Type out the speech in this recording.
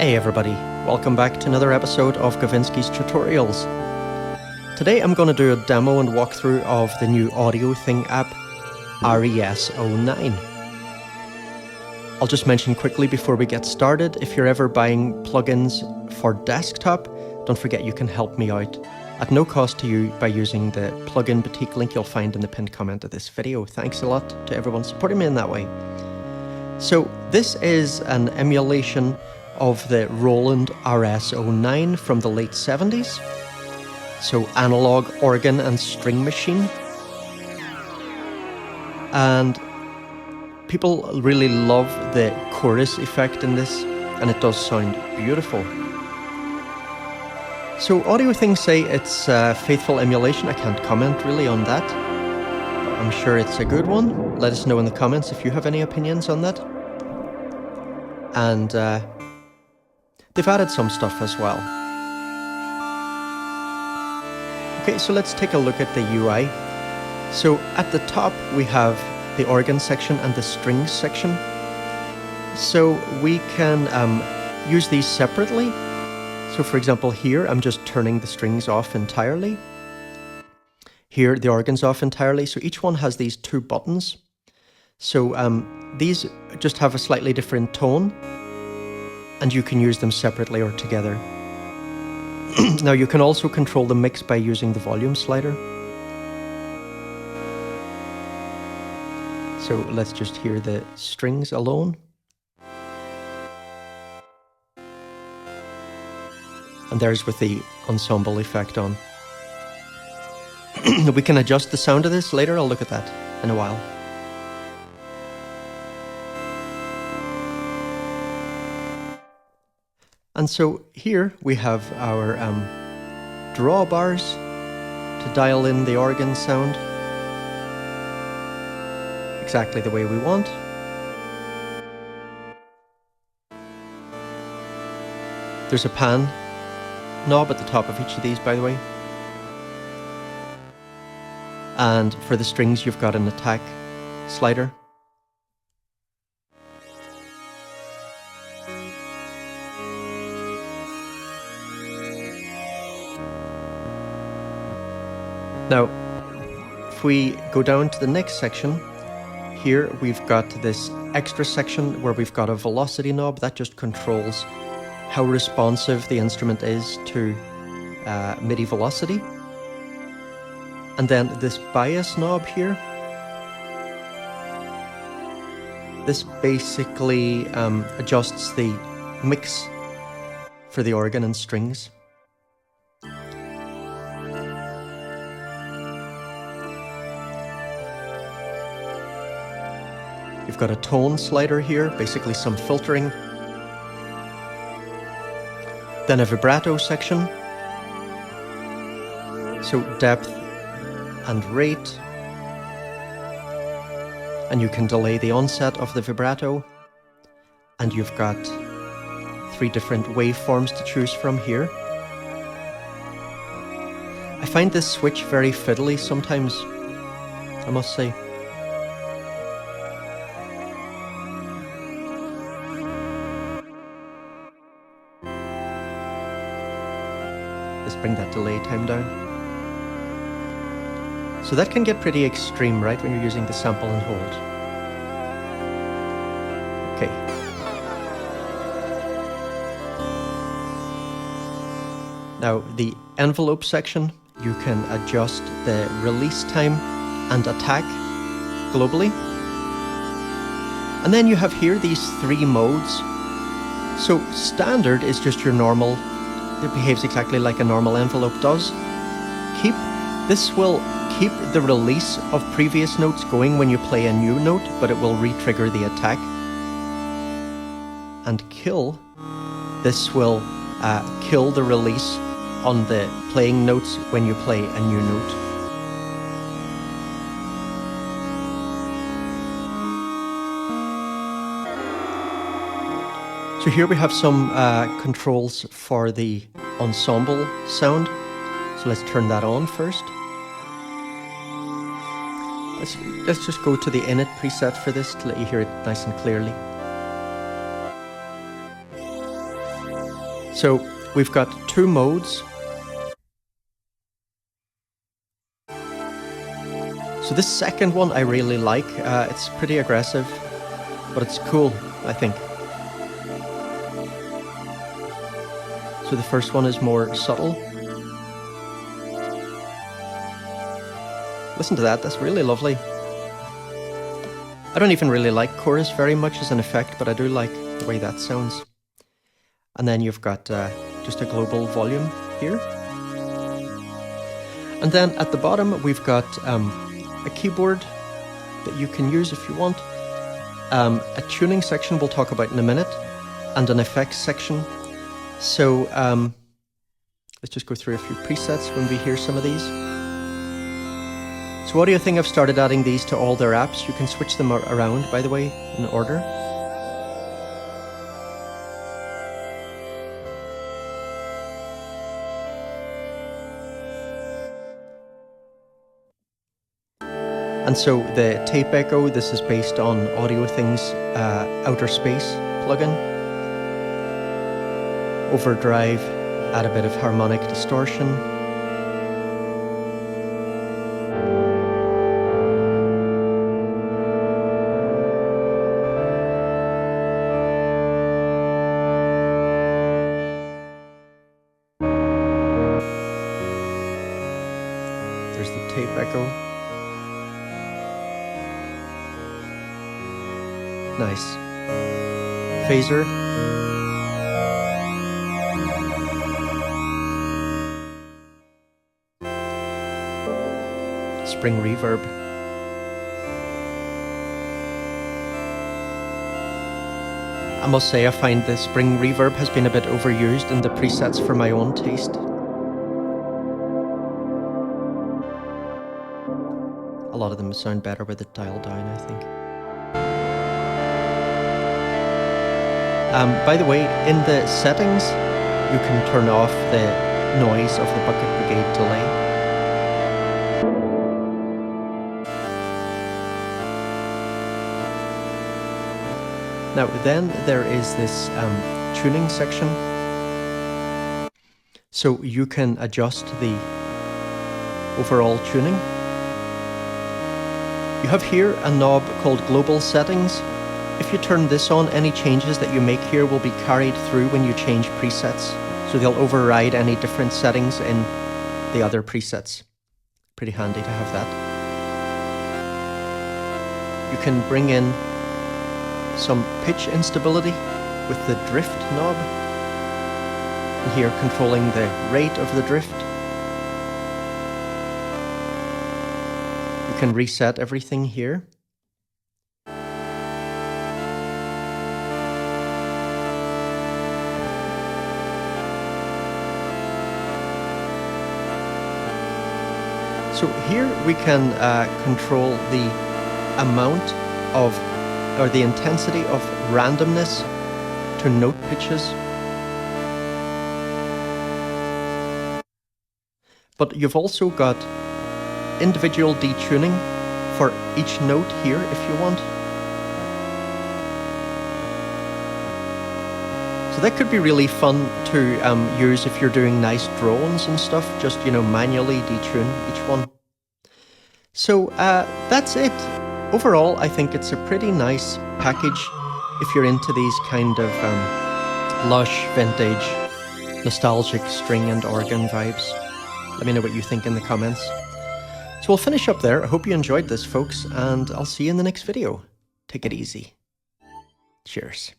Hey everybody, welcome back to another episode of Gavinsky's Tutorials. Today I'm going to do a demo and walkthrough of the new Audiothing app, RES-09. I'll just mention quickly before we get started, if you're ever buying plugins for desktop, don't forget you can help me out at no cost to you by using the plugin boutique link you'll find in the pinned comment of this video. Thanks a lot to everyone supporting me in that way. So this is an emulation of the Roland RS-09 from the late 70s. So analog organ and string machine. And people really love the chorus effect in this, and it does sound beautiful. So Audiothing say it's a faithful emulation. I can't comment really on that, but I'm sure it's a good one. Let us know in the comments if you have any opinions on that. And they've added some stuff as well. Okay, so let's take a look at the UI. So at the top we have the organ section and the strings section. So we can use these separately. So for example here I'm just turning the strings off entirely. Here the organ's off entirely. So each one has these two buttons. So these just have a slightly different tone, and you can use them separately or together. Now you can also control the mix by using the volume slider. So let's just hear the strings alone. And there's with the ensemble effect on. We can adjust the sound of this later. I'll look at that in a while. And so here we have our drawbars to dial in the organ sound exactly the way we want. There's a pan knob at the top of each of these, by the way. And for the strings you've got an attack slider. Now, if we go down to the next section, here we've got this extra section where we've got a velocity knob that just controls how responsive the instrument is to MIDI velocity. And then this bias knob here, this basically adjusts the mix for the organ and strings. You've got a tone slider here, basically some filtering. Then a vibrato section. So depth and rate. And you can delay the onset of the vibrato. And you've got 3 different waveforms to choose from here. I find this switch very fiddly sometimes, I must say. Let's bring that delay time down. So that can get pretty extreme, right, when you're using the sample and hold. Okay. Now, the envelope section, you can adjust the release time and attack globally. And then you have here these 3 modes. So standard is just your normal. It behaves exactly like a normal envelope does. This will keep the release of previous notes going when you play a new note, but it will re-trigger the attack. And kill, this will kill the release on the playing notes when you play a new note. So here we have some controls for the ensemble sound. So let's turn that on first. Let's just go to the init preset for this to let you hear it nice and clearly. So we've got two modes. So this second one I really like. It's pretty aggressive, but it's cool, I think. So the first one is more subtle. Listen to that, that's really lovely. I don't even really like chorus very much as an effect, but I do like the way that sounds. And then you've got just a global volume here. And then at the bottom we've got a keyboard that you can use if you want, a tuning section we'll talk about in a minute, and an effects section. So let's just go through a few presets when we hear some of these. So Audiothing have started adding these to all their apps. You can switch them around, by the way, in order. And so the tape echo, this is based on Audiothing's Outer Space plugin. Overdrive, add a bit of harmonic distortion. There's the tape echo. Nice. Phaser. Spring reverb. I must say I find the spring reverb has been a bit overused in the presets for my own taste. A lot of them sound better with it dialed down, I think. By the way, in the settings, you can turn off the noise of the Bucket Brigade delay. Now then there is this tuning section. So you can adjust the overall tuning. You have here a knob called Global Settings. If you turn this on, any changes that you make here will be carried through when you change presets. So they'll override any different settings in the other presets. Pretty handy to have that. You can bring in some pitch instability with the drift knob. And here controlling the rate of the drift. You can reset everything here. So here we can control the amount of, or the intensity of randomness to note pitches. But you've also got individual detuning for each note here if you want. So that could be really fun to use if you're doing nice drones and stuff, just, you know, manually detune each one. So that's it. Overall, I think it's a pretty nice package if you're into these kind of lush, vintage, nostalgic string and organ vibes. Let me know what you think in the comments. So we'll finish up there. I hope you enjoyed this, folks, and I'll see you in the next video. Take it easy. Cheers.